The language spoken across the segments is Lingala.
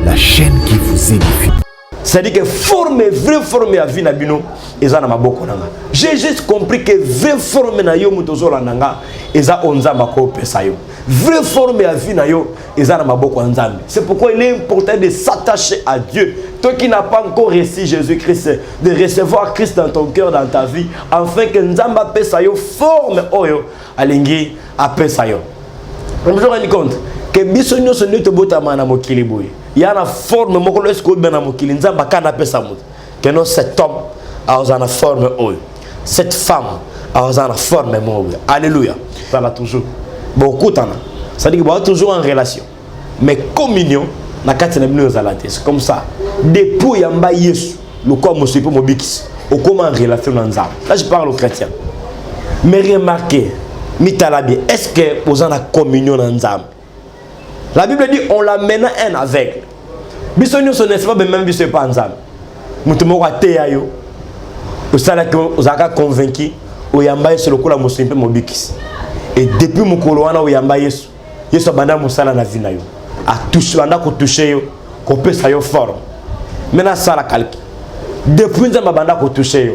la chaîne qui vous édifie. C'est-à-dire que forme, vraie forme à vie nabino, eza na maboko nanga. J'ai juste compris que vraie forme na yo mutozola nanga, eza onzamba ko pesa yo. Vraie forme à vie na yo, eza na maboko nzambe. C'est pourquoi il est important de s'attacher à Dieu. Toi qui n'as pas encore reçu Jésus-Christ, de recevoir Christ dans ton cœur, dans ta vie, afin que nzamba pesa yo forme oyo alingi a pesa yo. Je me rends compte que biso nyoso nyoto botama na mokili boye. Il y a une forme, que non cet homme a une forme, cette femme a une forme. Alléluia. Ça va toujours. Beaucoup de ça dit qu'il va toujours en relation. Mais communion, c'est comme ça. Depuis Yamba Yesu, le corps monsieur pour mobix, au comment en relation dans ça. Là je parle aux chrétiens. Mais remarquez, mitalabi, est-ce que vous avez la communion dans ça? La Bible dit on l'amène un aveugle. Bisogno ce n'est pas même biso pas ensemble. Mutumo wa teyayo. Osala que ozaka convaincu o yamba yesu lokola musimpe mobikisi. Et depuis mukolo wana o yamba yesu. Yesu banda musala na vie na yo. A toucher banda ko toucher yo, ko pesa yo forme. Mena sala calque. Depuis nzamba banda ko toucher yo.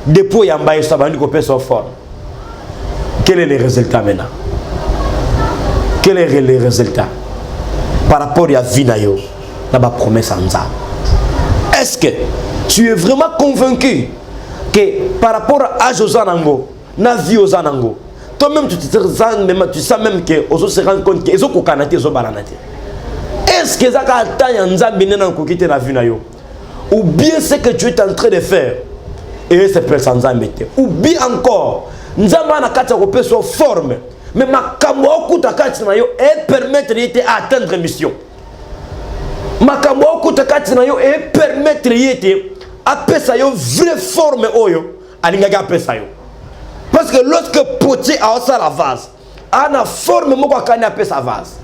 Depuis yamba yesu banda ko pesa forme. Quel est le résultat maintenant? Quel est le résultat par rapport à vie na yo? La promesse en ça. Est-ce que tu es vraiment convaincu que par rapport à Josanango, na vie aux Anango, toi-même tu sais même que aux autres se rendent compte que ils ont kokanate ils ont balanate. Est-ce que ça a atteint Nzambe nena kokite na vie na yo? Ou bien ce que tu es en train de faire et c'est personne Nzambe te. Ou bien encore Nzambe na kati ko peso forme mais makambo okuta kati na yo et permettre de atteindre mission. Makambo okutakati na yo et permettre yete apesa yo vraie forme oyo alingaga apesa yo parce que lorsque potier a ça la vase ana forme moko akani apesa vase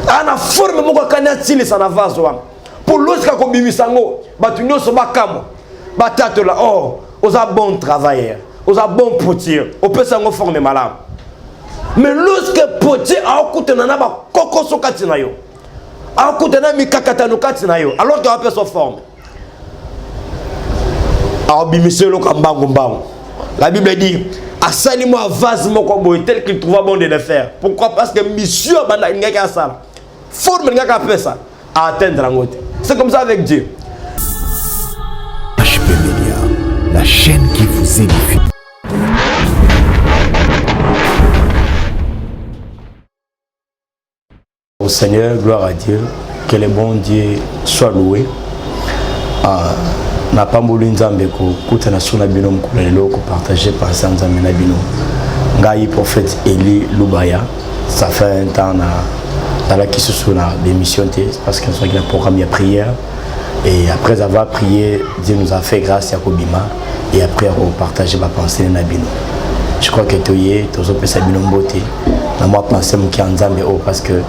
ana forme moko akani atili sa na vase wana pour lorsque ko bimisango batu nyonso bakamo batato la oh oza bon travailleur oza bon potier opesa ngo forme malamu mais lorsque potier a okutana na ba kokoso kati na yo alors que tu as sa forme. La Bible dit assali-moi vase tel qu'il trouva bon de le faire. Pourquoi? Parce que monsieur forme à atteindre la moitié. C'est comme ça avec Dieu. HP Media, la chaîne qui vous édifie. Au Seigneur, gloire à Dieu, que le bon Dieu soit loué. Na pamboli nzambe ko kutana suna bino mkulelo ko partager par nzambe na bino. Ngai prophète Eli Lubaya, ça fait un temps dans la question sur l'émission parce que c'est un programme de prière et après avoir prié, Dieu nous a fait grâce à Kobima et après on partager ma pensée na bino. Je crois que toyé tozo pesa bino mbote. Na moi penser mo ki nzambe o parce que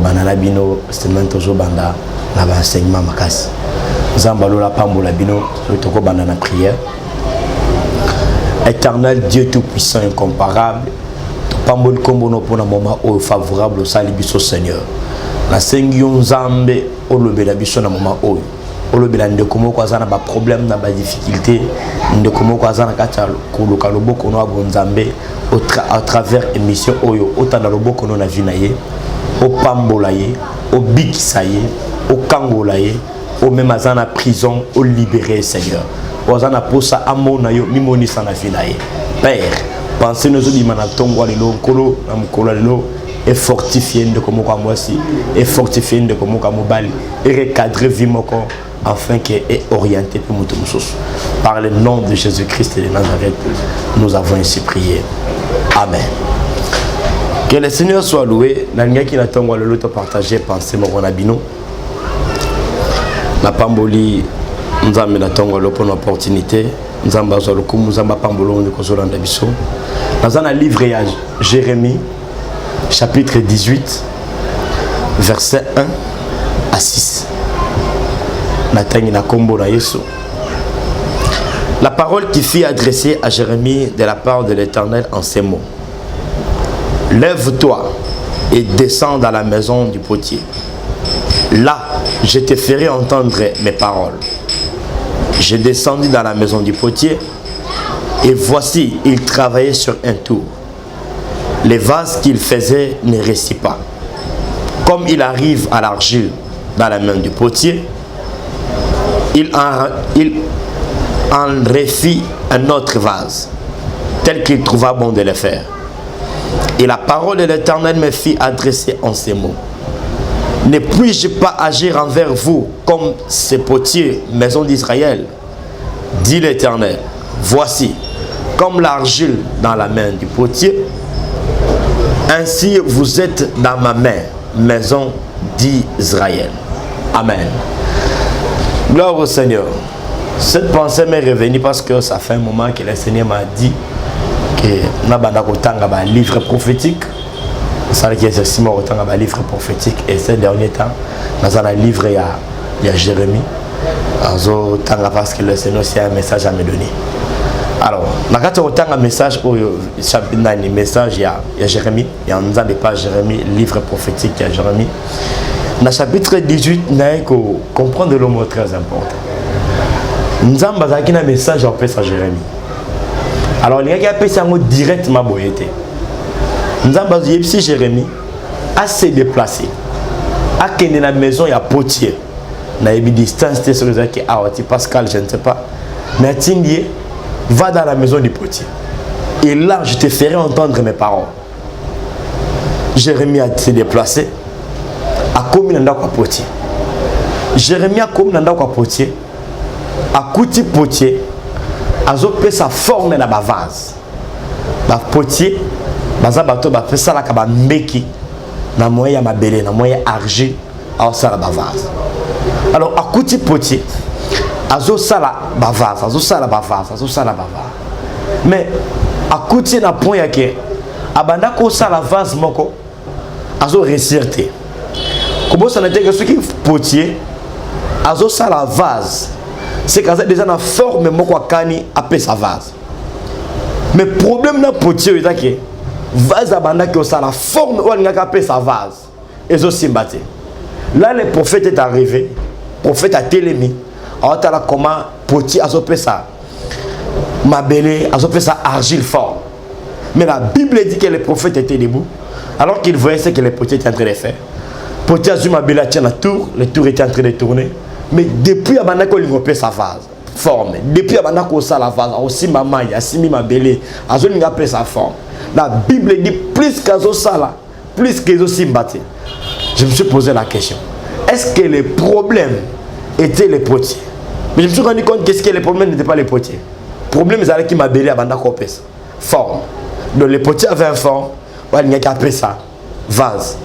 banana bino c'est même toujours banda na enseignement makasi zambalo la pambola bino toko banana prière. Éternel Dieu tout puissant incomparable to pambol kombono pona moment au favorable au sali biso Seigneur na sengyo nzambe olobela biso na moment o olobela ndeko moko azana ba problème na ba difficulté ndeko moko azana kata kuluka loboko no abonzambe à travers émission oyo otanda loboko no na vie na ye au pambolaye, au bikisaye, au kangolaye, au même azana prison, au libéré Seigneur. Au azana posa amonayo, mimoni sana finaye. Père, pensez nous autres mana tongwa lelo kolo na mukolo lelo et fortifier de comme moi aussi et fortifier de comme mobali et recadrer vie moko afin que est orienté pour nous tous. Par le nom de Jésus-Christ de Nazareth, nous avons ainsi prié. Amen. Que le Seigneur soit loué. Nanga qui n'a pas le lot partager penser mon abino. La pamboli nous a mis la tongue pour une opportunité. Nous avons besoin de nous avons pambolo de Kozolanda biso. Dans un livre à Jérémie chapitre 18 verset 1 à 6. La parole qui fut adressée à Jérémie de la part de l'Éternel en ces mots. Lève-toi et descends dans la maison du potier. Là, je te ferai entendre mes paroles. Je descendis dans la maison du potier, et voici, il travaillait sur un tour. Les vases qu'il faisait ne réussissent pas. Comme il arrive à l'argile dans la main du potier, il en refit un autre vase, tel qu'il trouva bon de le faire. Et la parole de l'Éternel me fit adresser en ces mots. Ne puis-je pas agir envers vous comme ces potiers, maison d'Israël? Dit l'Éternel, voici, comme l'argile dans la main du potier, ainsi vous êtes dans ma main, maison d'Israël. Amen. Gloire au Seigneur. Cette pensée m'est revenue parce que ça fait un moment que le Seigneur m'a dit que nous avons un livre prophétique. Ça veut dire que c'est un livre prophétique. Et ces derniers temps, nous avons un livre il y a Jérémie. Parce que le Seigneur a un message à me donner. Alors, nous avons un message il y a Jérémie. Il y a une page Jérémie, livre prophétique il y a Jérémie. Dans le chapitre 18, nous avons comprendre le mot très important. Nous avons un message à Jérémie. Alors, il y a un mot directement boyété. Nous avons dit que Jérémie a se déplacé. À la maison, il y a potier. Il y a une distance de Pascal, je ne sais pas. Mais Tindier va dans la maison du potier. Et là, je te ferai entendre mes paroles. Jérémie a se déplacé. A commis dans le potier. Jérémie a commis dans le potier. A couti potier. A fait sa forme dans la vase. Le potier. Baza bato ba fait ça la kaba mbeki na moyen ya mabele na moyen argile a ça la bavase. Alors à côté potier azo ça la bavase, azo ça la bavase, azo ça la bavase. Mais à côté na point ya ke abanda ko ça la vase moko azo resirté. Comment ça n'était que ce qui potier azo ça la vase. C'est quand déjà na forme moko kani appelle sa vase. Mais problème na potier est que vase abanda qui a la forme où il a appelé sa vase et aussi batté. Là le prophète est arrivé, le prophète a télémi. Alors tu as comment potier a appelé ça mabélé, a appelé ça argile forme. Mais la Bible dit que le prophète était debout alors qu'il voyait ce que le potier était en train de faire. Potier a mabélé tient la tour, le tour était en train de tourner. Mais depuis abanda qu'il a appelé sa vase forme. Depuis abanda qu'il a la vase aussi maman il a simi mabélé, a appelé sa forme. La Bible dit plus qu'Azo Sala, plus qu'Azo Simbati. Je me suis posé la question. Est-ce que les problèmes étaient les potiers? Mais je me suis rendu compte que les problèmes n'étaient pas les potiers. Le problème c'est qu'il m'a belé à Banda Kopes. Forme. Donc les potiers avaient une forme. Il n'y a qu'à appeler ça vase.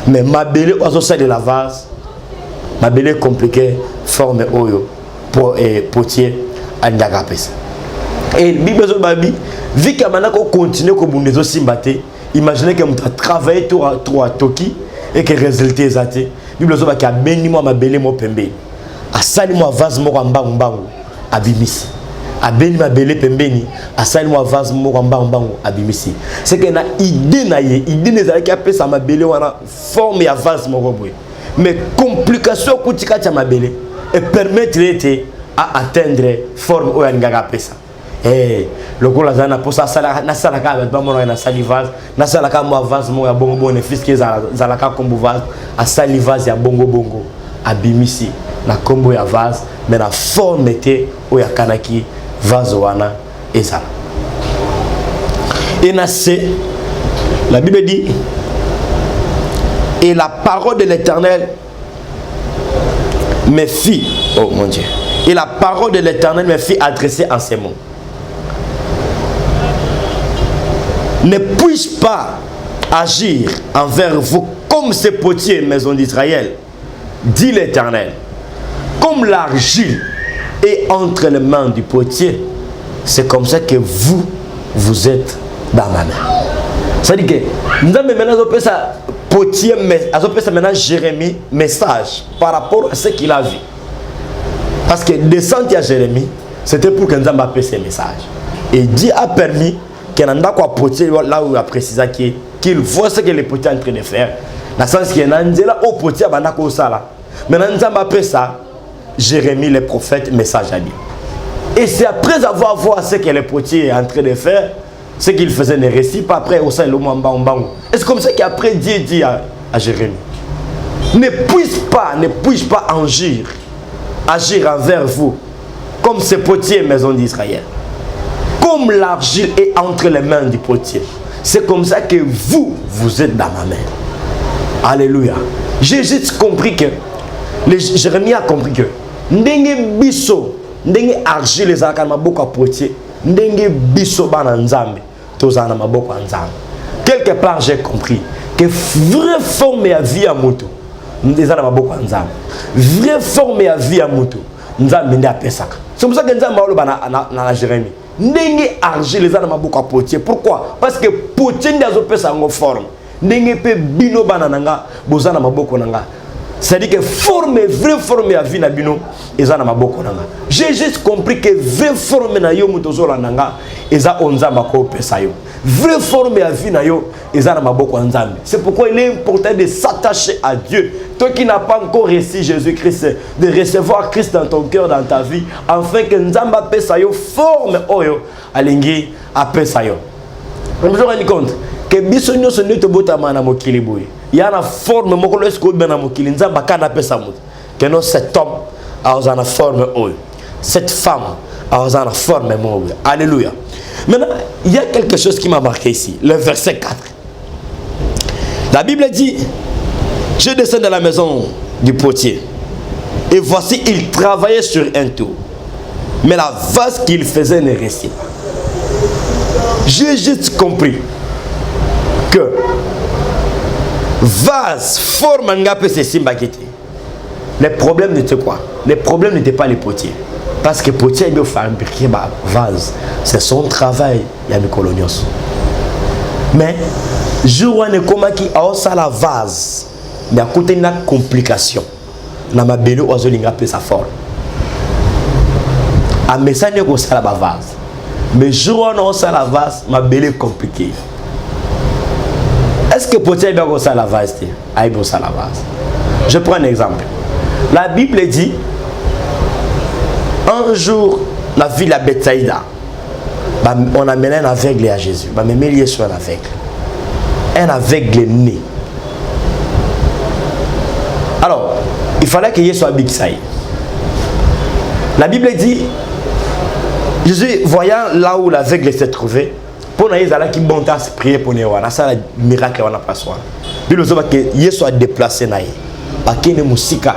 Mais ma belé au sein de la vase, ma belé compliquée, forme oyo pour potier, il n'y a qu'à appeler ça. Et Bible Babi, vu qu'il y a continue comme nous aussi batté, imaginez que nous avons travaillé tout à Toki et que le résultat est athée. Bible Babi qui a béni moi ma belé mo pembe. A sali moi vase mo mbangu abimisi. A béni ma belé pembeni, a sali moi vase mo mbangu abimisi. C'est que na idée les qui appelle ça ma belé wana forme ya vase mo boy. Mais complication kutika cha ma belé et permettre à atteindre forme ou nga appelle ça. Eh, le gars là na posa sala na sala ka ba mo na salivase na sala ka mo vase mo ya bongo bongo fiske za la ka kombo vase a salivase ya bongo bongo abimisi na kombo ya vase mais na forme était o ya kanaki vase wana eza. Et na c'est la Bible dit et la parole de l'Éternel me fit, oh mon Dieu, et la parole de l'Éternel me fit adresser en ces mots. Ne puis-je pas agir envers vous comme ces potiers, maison d'Israël, dit l'Éternel, comme l'argile est entre les mains du potier, c'est comme ça que vous êtes dans ma main. C'est-à-dire que nous avons maintenant ça potier, mais maintenant Jérémie message par rapport à ce qu'il a vu. Parce que descendre à Jérémie, c'était pour que nous avons appelé ces messages. Et Dieu a permis qu'il n'a pas potier là où il a précisé qu'il voit ce que les potiers sont en train de faire. Dans le sens qu'il y a un au potier, Maintenant, nous avons appris ça, Jérémie, le prophète, message à lui. Et c'est après avoir vu ce que le potier est en train de faire, ce qu'il faisait ne récit pas après au sein de l'Omambang. Et c'est comme ça qu'après Dieu dit à Jérémie, ne puis-je pas agir envers vous comme ce potier maison d'Israël. Comme l'argile est entre les mains du potier. C'est comme ça que vous êtes dans ma main. Alléluia. J'ai juste compris que, Jérémie a compris que, ndenge biso, ndenge argile les akana maboko a potier, ndenge biso bana nzambe, tozana maboko a nzambe. Quelque part j'ai compris que vraie forme à vie à moto, ndezana maboko a nzambe. Vraie forme à vie à moto, nzambe ndi apesaka. C'est pour ça que nzambe olo bana na Jérémie. Ndenge argile les akana maboko a potier. Pourquoi? Parce que potier ndi azopesa ngo forme. Ndenge pe bino bana nanga bozana maboko nanga. C'est-à-dire que vraie forme à vie na bino eza na maboko nanga. J'ai juste compris que vraie forme na yo mutozola nanga eza onzamba ko pesa yo. Vraie forme à vie na yo eza na maboko nzambe. C'est pourquoi il est important de s'attacher à Dieu. Toi qui n'as pas encore reçu Jésus-Christ, de recevoir Christ dans ton cœur, dans ta vie, afin que nzamba pesa yo forme oyo alingi a pesa yo. On me rend compte que biso nyonso nito botama na mokili boye. Il y a une forme mokolo esko bena mokili nzamba kana pesa mutu. Que non cet homme a une forme oyo. Cette femme a une forme oyo. Alléluia. Maintenant, il y a quelque chose qui m'a marqué ici, le verset 4. La Bible dit, je descends dans la maison du potier. Et voici, il travaillait sur un tour. Mais la vase qu'il faisait ne restait pas. J'ai juste compris que vase, forme, le problème n'était quoi? Le problème n'était pas les potiers. Parce que potier il fait fabriquer ma vase. C'est son travail, il y a mes colonios. Mais, je vois qui a aussi la vase. Mais à côté, il y a une complication. Dans ma belle, on a sa forme. À mes amis, on a la vase. Mais je vois la vase, ma belle est compliquée. Est-ce que potier il a la vase? Ah, il a la vase. Je prends un exemple. La Bible dit, un jour, la ville à Bethsaïda, on a mené un aveugle à Jésus. On a mené sur un aveugle. Un aveugle né. Alors, il fallait qu'il y ait soit Bixaï. La Bible dit, Jésus, voyant là où l'aveugle s'est trouvé, pour nous, il a qui bon temps prier pour nous. Ça, le miracle, on a pas soin. Puis, nous avons que il soit déplacé naï. Parce qu'il y a une musique.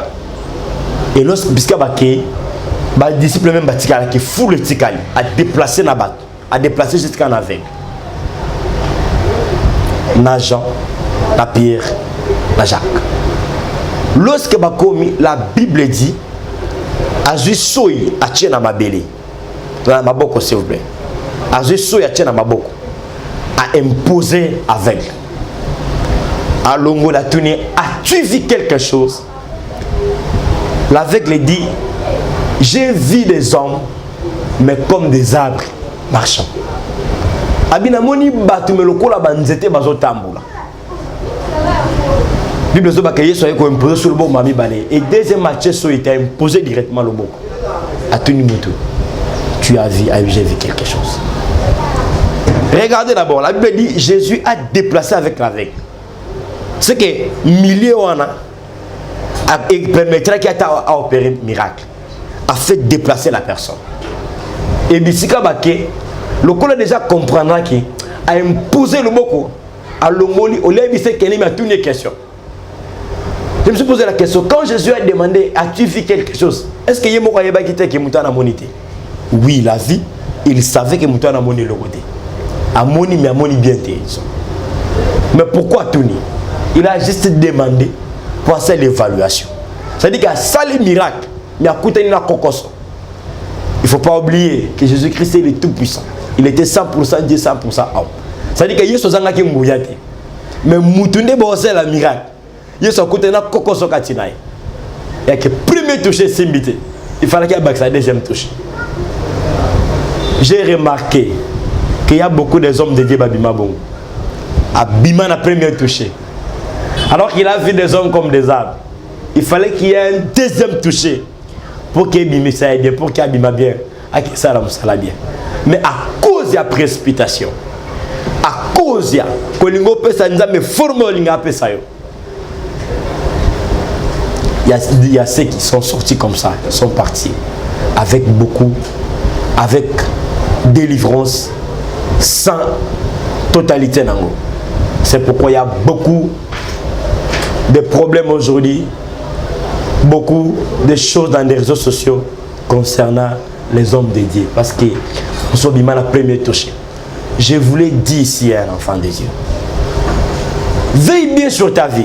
Et lorsque les disciples même qui fou le tikali à déplacer na bat, à déplacer jusqu'à un aveugle. Na Jean, na Pierre, na Jacques. Lorsque la Bible dit, a juste soy a tient na mabele. Dans ma boko s'il vous plaît. A juste soy a tient na maboko. A imposé aveugle. A longo la tournée, as-tu vu quelque chose? L'aveugle dit, j'ai vu des hommes, mais comme des arbres marchant. Abinamoni batu meloko la banzete bazo tamboula. Bible zoba que Yesu a imposé sur le bon mami balé. Et deuxième match so il t'a imposé directement le boko. À tout niveau. Tu as vu, j'ai vu quelque chose. Regardez d'abord, la Bible dit Jésus a déplacé avec l'aveugle. C'est que milieu on a permettra qu'il a opéré miracle. A fait déplacer la personne. Et Bissika Baké, le col déjà comprendra qu'il a imposé le mot à l'homoli, au lieu de qu'il m'a tourné question. Je me suis posé la question, quand Jésus a demandé, as-tu vu quelque chose? Est-ce que Yemo Kayeba qui était qui mouton à monité? Oui, il a vu, il savait que mouton a moné le côté. A moni, mais a moni bien té. Mais pourquoi tourner? Il a juste demandé pour faire l'évaluation. C'est-à-dire qu'il a salé miracle. Mais à côté de la cocosse, il ne faut pas oublier que Jésus-Christ est le tout-puissant. Il était 100% Dieu, 100% homme. C'est-à-dire que Jésus a été mouillé. Mais Moutoune c'est la miracle. Jésus a côté de la cocosse. Et que le premier touché, c'est invité. Il fallait qu'il y ait la deuxième touche. J'ai remarqué qu'il y a beaucoup des hommes de Dieu Babima Bon. Abima la première touché. Alors qu'il a vu des hommes comme des arbres. il fallait qu'il y ait un deuxième toucher pour qu'il bime ça bien, pour qu'il bime bien, à qui ça la bien. Mais à cause de la précipitation, à cause de Kolingo pesa nzambe forme olinga pesa yo. Il y a ceux qui sont sortis comme ça, ils sont partis avec beaucoup, avec délivrance, sans totalité nango. C'est pourquoi il y a beaucoup de problèmes aujourd'hui, beaucoup de choses dans les réseaux sociaux concernant les hommes de Dieu. Parce que nous sommes la première touchée. Je voulais dire ici à un enfant de Dieu, veille bien sur ta vie.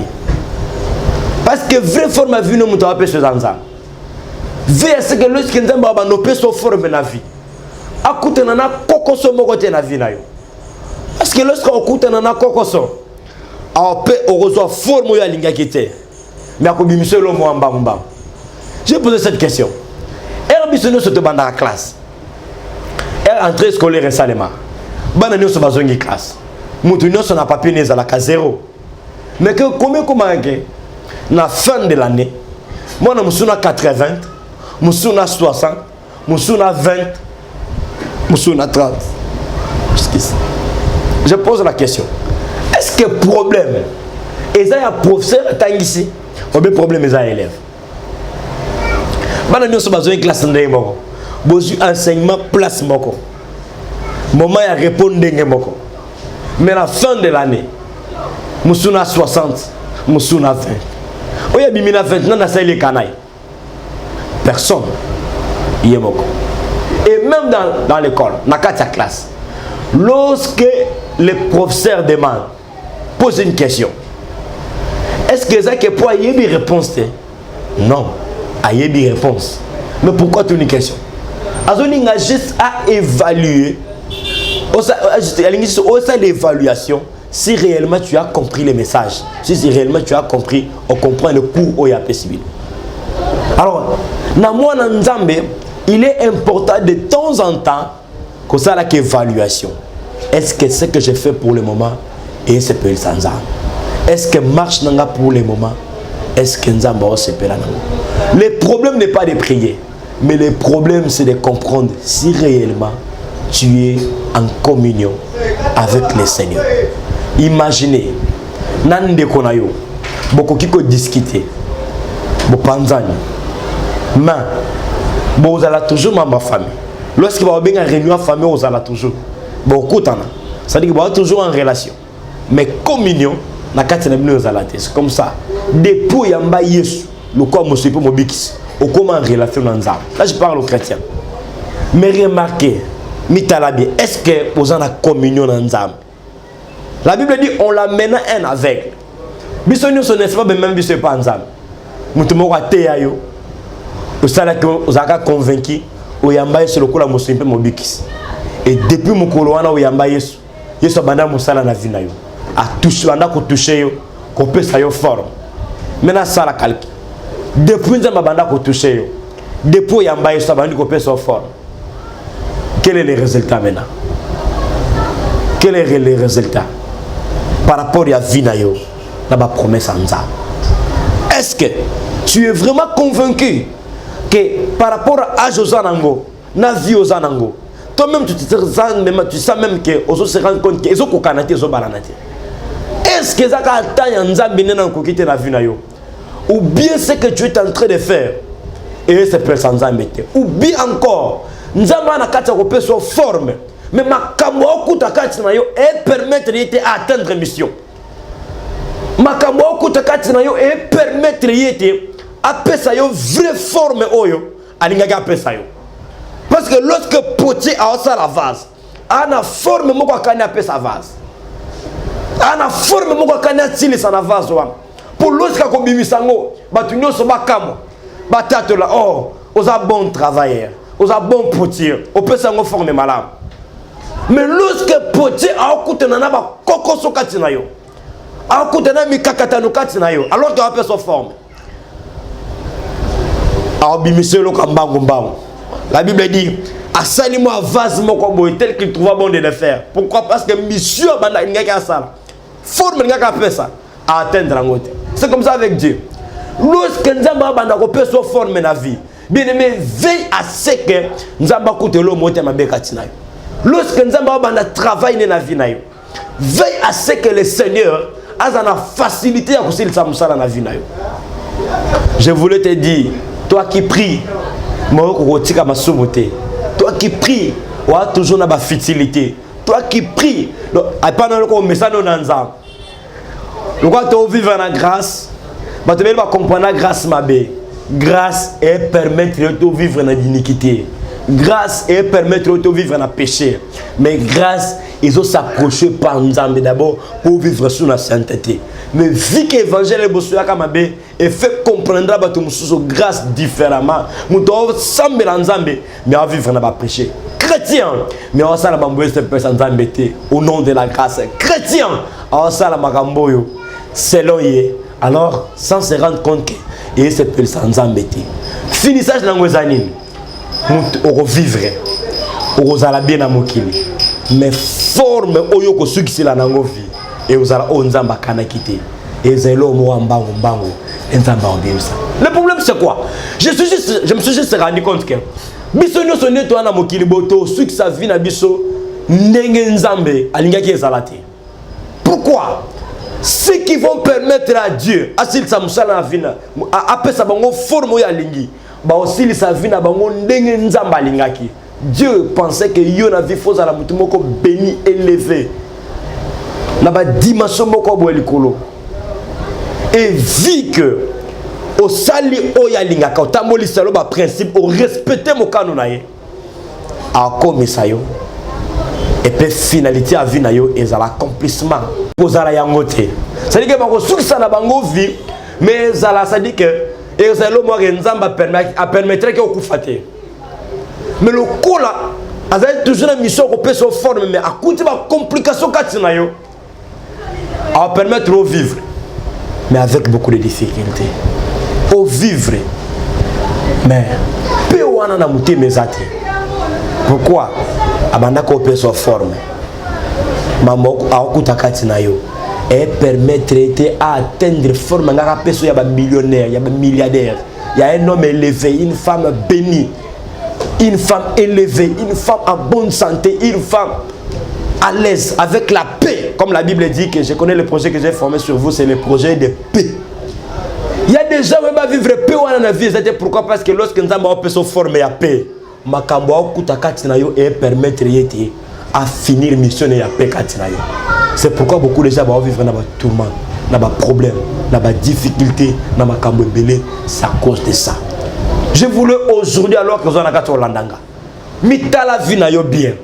Parce que vraie forme à vie, nous avons appelé ce zanza. Veille à ce que lorsque nous avons appelé ce forme la vie, à côté de la cocoso, la vie. Parce que lorsqu'on écoute la cocoso, on peut avoir forme à l'ingakité. Mais à côté de l'homme, j'ai posé cette question. Elle a mis dans la classe. Elle est entrée scolaire récemment. Elle a mis dans la classe. Elle a papier dans la case 0. Mais comment la fin de l'année, moi je suis à 80, je suis à 60, je suis à 20, je suis à 30. Je pose la question. Est-ce que le problème est un professeur ici ou bien problème est un élève? Nous sommes dans une classe de enseignement place. Moment à répondre. Mais à la fin de l'année, je suis à 60, je suis à 20. Il y a 20 personne. Et même dans l'école, dans la classe, lorsque le professeur demande, pose une question, est-ce que ça peut y avoir une réponse? Non, il y a une réponse. Mais pourquoi tu as une question? Il y a juste à évaluer, l'évaluation, si réellement tu as compris le message, si réellement tu as compris, on comprend le cours où il y a possible. Alors, il est important de temps en temps que ça ait une évaluation. Est-ce que ce que j'ai fait pour le moment et c'est pour le sans âme? Est-ce que marche pour le moment? Est-ce que nous avons ce là? Le problème n'est pas de prier, mais le problème c'est de comprendre si réellement tu es en communion avec le Seigneur. Imaginez, nande konayo, beaucoup qui peut discuter, beaucoup panzani, mais vous allez toujours dans ma famille. Lorsque vous avez une réunion famille, vous allez toujours. Beaucoup de temps, ça dit que vous êtes toujours en relation. Mais communion, c'est comme ça. Depuis Yamba Yesu, le corps me suit pour mobikis, au comment en relation dans Là je parle aux chrétiens. Mais remarquez, est-ce que vous avez une communion dans Zam? La Bible dit on l'amène un aveugle. Bisogno ce n'est pas même si pas Zam. Mutumo ate ayo. Vous avez convaincu au Yamba Yesu le corps me suit pour mobikis. Et depuis mon coloana au Yamba Yesu, Yesu abanda musala na vina yo. A touché, on a touché yo, qu'on peut ça yo forme. Maintenant ça la calque. Depuis nous abanda ko touché yo. Depuis Yamba Yesu abanda qu'on peut ça forme. Quel est le résultat maintenant? Quel est le résultat par rapport à vina yo, na ba promesse en ça? Est-ce que tu es vraiment convaincu que par rapport à Josanango, na vie aux anango, toi-même tu sais même que on se rend compte que ils ont kokanate ils ont balanate. Est-ce que ça attend Nzambe na kokite na vie na yo? Ou bien ce que tu es en train de faire et c'est pour Nzambe ou bien encore Nzambe na kati ko peso forme mais makambo okuta kati na yo et permettre d'être atteindre mission. Makambo okuta kati na yo et permettre d'être apesa yo vraie forme oyo alinga apesa yo. Parce que lorsque potier a ça la vase, ana forme moko akanya apesa vase. Ana forme moko akanya tili sa na vase wa. Pour lorsque ko bimisango, batu nyoso bakamo. Batato la oh, oza bon travailleur, oza bon potier, o pesa ngo forme malamu. Mais lorsque potier a okutana na ba kokoso kati na yo. A okutana mi kakatano kati na yo, alors que a pesa forme. A bimiselo kambango mbango. La Bible dit, asali-moi vase tel qu'il trouva bon de le faire. Pourquoi? Parce que monsieur banda il n'y a qu'à ça. Forme il n'y a qu'à faire ça. À atteindre en côté. C'est comme ça avec Dieu. Lorsque Nzamba banda ko peut se former na vie. Bien aimé, veille à ce que Nzamba koute lo mote mabeka tinayo. Lorsque Nzamba banda travaille na vie na yo. Veille à ce que le Seigneur a la facilité à coucher le samusala na vie na yo. Je voulais te dire, toi qui pries, toi qui pries, tu as toujours une fertilité. Toi qui pries, tu vivre dans la grâce, tu vas comprendre la grâce. Grâce et permettre de vivre dans l'iniquité. Grâce et permettre de vivre dans le péché. Mais grâce, ils ont s'approché par nous d'abord pour vivre sous la sainteté. Mais vu que l'évangile est et fait comprendre que grâce différemment, nous devons s'embêter mais à vivre dans le péché. Chrétien, mais on s'en au nom de la grâce. Chrétien, on s'en selon yé. Alors, sans se rendre compte que et se peut sans embêter. Finissage dans nos années. On vivre, on va bien à mokili. Mais forme oyoko succès la nango vie et on va onzamba kana quitter. Et zelo mo ambango bango enzamba obimsa. Le problème c'est quoi? Je me suis juste rendu compte que biso nyo sonné toi na mokili boto succès vie na biso ndenge nzambe alingaki ezalate. Pourquoi? Ceux qui vont permettre à Dieu, à s'il s'amoussala na vina, à sa bango forme ya lingi, ba aussi li sa vina bango ndenge nzamba lingaki. Dieu pensait que yo na vie fausse à la mutumoko béni élevé. Na ba dimension moko bo likolo. Et vu que au sali oya lingaka otamboli salo ba principe au respecter mo kanonaye. A comme ça yo. Et puis finalité à vie na yo et l'accomplissement kozala yangote. Ça dit que bako succès na bango vie mais ça dit que et ça lo mo nzamba permettre que okufate. Mais le coup là a toujours une mission qu'on peut se former mais à côté de la complication katina yo à permettre de vivre mais avec beaucoup de difficultés. Au vivre mais peu wana na muté mezati. Pourquoi? Abanda ko peut se former. Maman a okuta katina yo et permettre à atteindre forme ngaka peso ya ba millionnaire, ya ba milliardaire, ya un homme élevé, une femme bénie. Une femme élevée, une femme en bonne santé, une femme à l'aise, avec la paix. Comme la Bible dit que je connais le projet que j'ai formé sur vous, c'est le projet de paix. Il y a des gens qui vont vivre paix dans la vie. C'est pourquoi? Parce que lorsque nous avons se former à paix, et permettre à finir mission et à paix. C'est pourquoi beaucoup de gens vont vivre dans le tourment, dans le problème, dans la difficulté, dans le belé. C'est à cause de ça. Je voulais aujourd'hui, alors que nous avons un landanga, mita la vie na yo bien,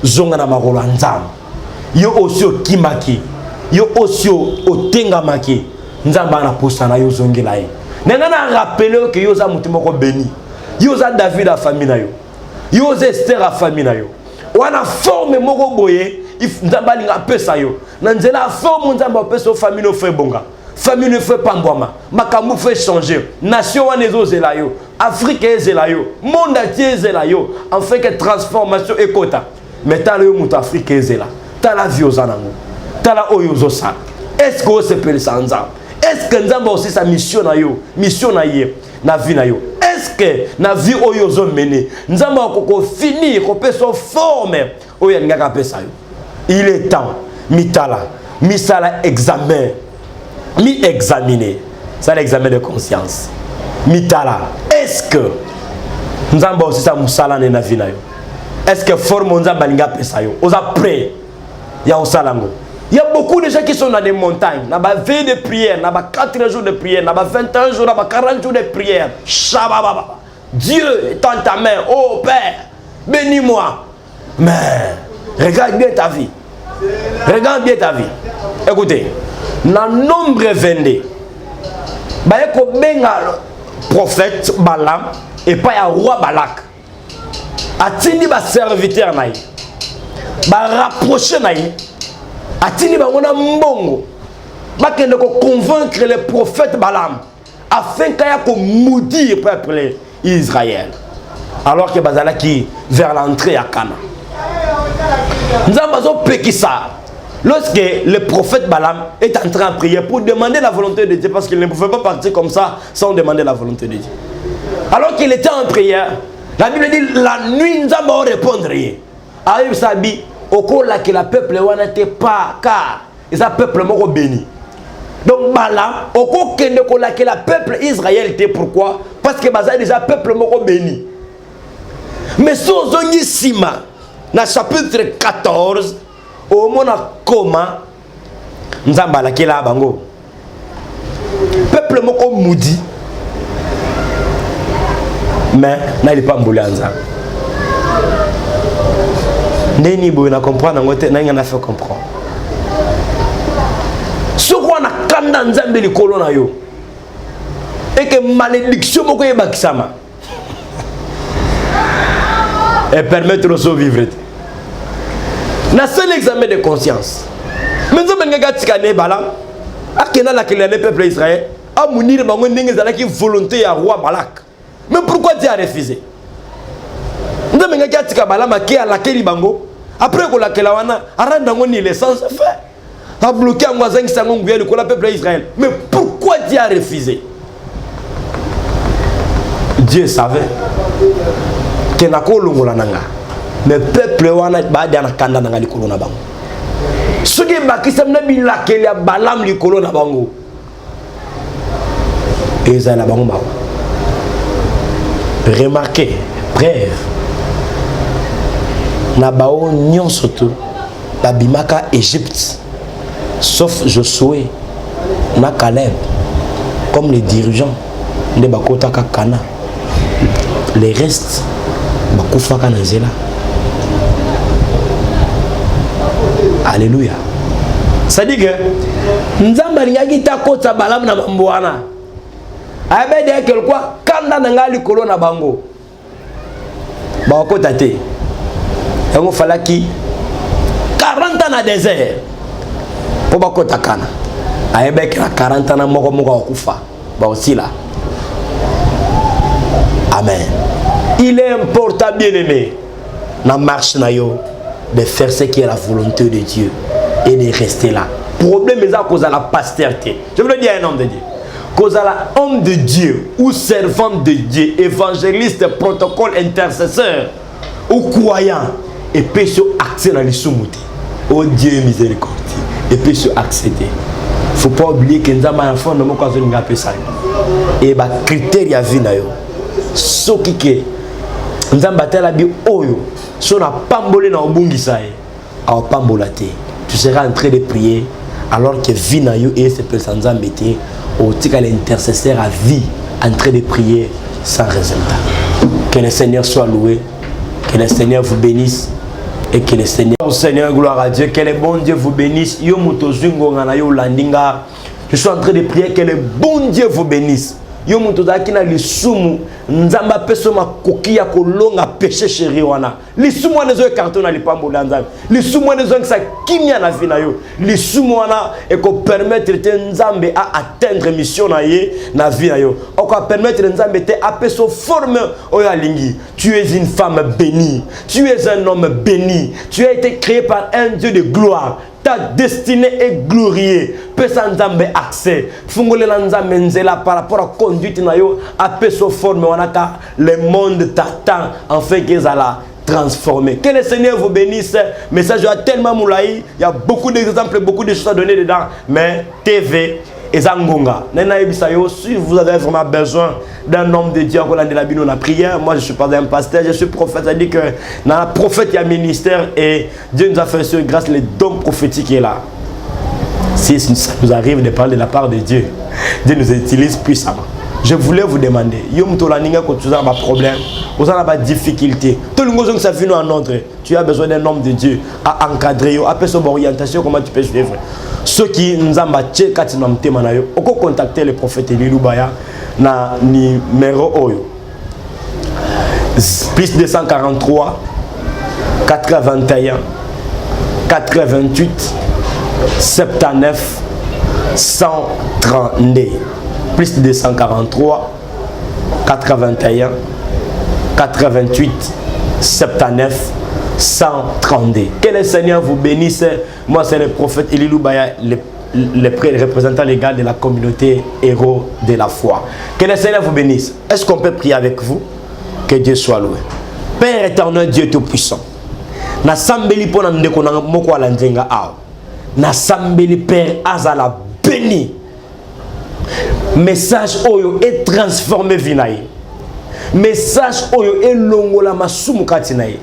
zonga na makolo nzam, yo aussi o kimaki, yo aussi o tengamaki, nzamba na posa na yo zongi la ye. Nenga na rappeler que yo za mutimoko béni, yo za David a famille na yo, yo za Esther a famille na yo. Wana forme moko boye, nzamba linga pesa yo. Nanzela forme nzamba pesa famille no fait bonga. Famille ne fait pas mbwama, makamou fait changer, nation wane zo zelayo, Afrique zelayo, monde entier zelayo, en fait que transformation et quota. Mais t'as le monde Afrique zela, t'as la vie aux anango, t'as la oyozo sa. Est-ce que c'est peut sans nzamba? Est-ce que nzamba aussi sa mission na yo, mission na ye, na vie na yo? Est-ce que na vie oyozo mené, nzamba ko finir, ko peut se former, oya ngaka pesa yo. Il est temps, mitala, misala examen. Mi-examiner, c'est l'examen de conscience. Mitala, est-ce que nous avons aussi ça moussala na vie na yo? Est-ce que forme nzamba linga pesa yo? Oza prêt ya osalango. Il y a beaucoup de gens qui sont dans des montagnes, na ba 20 de prière, na ba 4 jours de prière, na ba 21 jours, na ba 40 jours de prière. Shababa. Dieu est en ta main. Oh Père, bénis-moi. Mais regarde bien ta vie. Regarde bien ta vie. Écoutez. Dans nombre 22, bayeko benga prophète Balaam et pas ya roi Balak. Atini ba serviteur naï. Ba rapprocher naï. Atini ba ngona mbongo. Ba kende ko convaincre le prophète Balaam afin kaya ko maudire peuple Israël. Alors que bazala qui vers l'entrée à Cana. Nzamba zo pekisa. Lorsque le prophète Balaam est en train de prier pour demander la volonté de Dieu, parce qu'il ne pouvait pas partir comme ça sans demander la volonté de Dieu. Alors qu'il était en prière, la Bible dit la nuit nous allons répondre. Arrive Sabi, au cours là que le peuple n'était pas, car ils ont peuple mort béni. Donc Balaam, au cours que le peuple Israël était pourquoi? Parce que Baza déjà peuple mort béni. Mais si on a Sima, dans le chapitre 14, au moment comment nous avons balaki là bango. Peuple moko moudi. Mais il n'est pas mboulé en ça. Neni boy na comprendre ngote na ngana fait comprendre. Ce qu'on a kanda nzambe likolo na yo. Et que malédiction moko yebakisama. Et permettre de vivre. Na seul examen de conscience. Mais nous avons gagné Balaam. Akena la kele le peuple Israël. A munir bango ndenge zalaki volonté ya roi Balak. Mais pourquoi Dieu a refusé? Nous avons gagné Balaam qui a la keli bango. Après qu'on la kela wana, aranda ngoni l'essence fait. A bloqué en voisin qui s'angong bien le peuple Israël. Mais pourquoi Dieu a refusé? Dieu savait que na ko longola nanga. Mais peuple wana baada na kanda na likolo na bango. Soki bakisam na bilakeli ya Balaam likolo na bango. Eza na bango bawo. Remarquez, bref. Na bao nyon surtout babimaka Égypte. Sauf Josué na Caleb comme les dirigeants de bakota ka Kana. Les restes bakufaka na nzela. Alléluia. Ça dit que Nzamba ngaki ta kota Balaam na mamboana. Abe de quel quoi kanda na ngali kolo na bango. Ba kota te. Yango falaki 40 ans na désert. Pour ba kota kana. Abe que 40 ans na moko moko kufa. Ba aussi là. Amen. Il est important, bien aimé, dans la marche de faire ce qui est la volonté de Dieu et de rester là. Le problème est à cause de la pasterté. Je veux le dire à un homme de Dieu. Cause à la homme de Dieu ou servant de Dieu, évangéliste, protocole, intercesseur ou croyant, et peut se accéder dans les soumoutés. Oh Dieu miséricordieux. Et peut se accéder. Il ne faut pas oublier que nous avons un fond de mon cas de ça. Et les critères à vie. Ce qui est Nzamba tela bi oyo so na pambolé na obungisa e a pambolate tu seras en train de prier alors que vie na yo et ce personne Nzamba te au tika l'intercesseur à vie en train de prier sans résultat. Que le Seigneur soit loué, que le Seigneur vous bénisse et que le Seigneur au Seigneur gloire à Dieu, que le bon Dieu vous bénisse. Yo mutozungo ngana yo landinga. Je suis en train de prier que le bon Dieu vous bénisse. Yo mutozaki na lisumu Nzamba peso makoki ya kolonga péché chéri wana. Lisumu wana zo carton na lipambo la Nzamba. Lisumu wana zo sa kimia na vie na yo. Lisumu wana e ko permettre te Nzambe à atteindre mission na ye na vie na yo. O ko permettre Nzambe te a peso forme oya lingi. Tu es une femme bénie. Tu es un homme béni. Tu as été créé par un Dieu de gloire. Ta destinée est glorieux. Pesa Nzambe accès. Fungole la Nzambe nzela par rapport à conduite na yo a peso forme wanaka le monde t'attend afin qu'ils alla transformer. Que le Seigneur vous bénisse. Message a tellement moulaï, il y a beaucoup d'exemples, beaucoup de choses à donner dedans, mais TV et Zangonga. Si vous avez vraiment besoin d'un homme de Dieu, de la prière, moi je ne suis pas un pasteur, je suis prophète. Ça dit que dans la prophète, il y a un ministère et Dieu nous a fait sur grâce les dons prophétiques est là. Si ça nous arrive de parler de la part de Dieu, Dieu nous utilise puissamment. Je voulais vous demander, tu as un problème, tu as des difficultés, tout le monde ça vient en ordre. Tu as besoin d'un homme de Dieu à encadrer, à faire son orientation, comment tu peux suivre. Ceux qui nous ont battu, quand ils nous ont contacté le prophète Elilou Baya, na numéro OYO. Plus 243 81 88 79 132. Plus 243 81 88 79 132. Que le Seigneur vous bénisse. Moi, c'est le prophète Eli Loubaya, le représentant légal de la communauté Héros de la foi. Que le Seigneur vous bénisse. Est-ce qu'on peut prier avec vous? Que Dieu soit loué. Père éternel, Dieu tout-puissant. Na sambeli pona ndeko na moko ala nzenga aw. Na sambeli Père azala béni. Message oyo est transformé vinaye. Message oyo est longola masumu katinaye.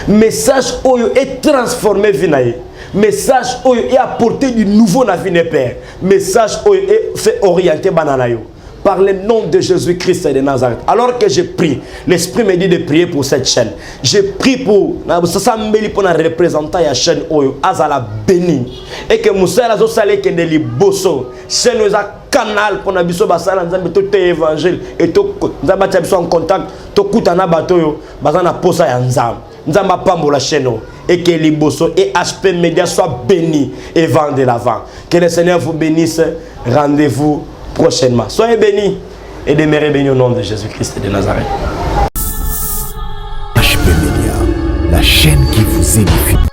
Message oyo est transformé vinaye. Message oyo est apporté du nouveau na vie Père. Message oyo est fait orienter bananayo. Par le nom de Jésus-Christ de Nazareth. Alors que je prie, l'Esprit me dit de prier pour cette chaîne. Je prie pour la représentant de la chaîne Oyo, Azala béni. Et que Moussa Lazo Salé que de Bosso, chaîne nous a canal pour Nabiso Basala, nous tout évangile et tout, nous avons en contact, tout Koutana Batoyo, Bazana Posa Yanzam, nous avons pas la chaîne et que les Bosso et HP Média soient bénis et vent de l'avant. Que le Seigneur vous bénisse. Rendez-vous prochainement. Soyez bénis et demeurez bénis au nom de Jésus-Christ de Nazareth. HP Média, la chaîne qui vous édifie.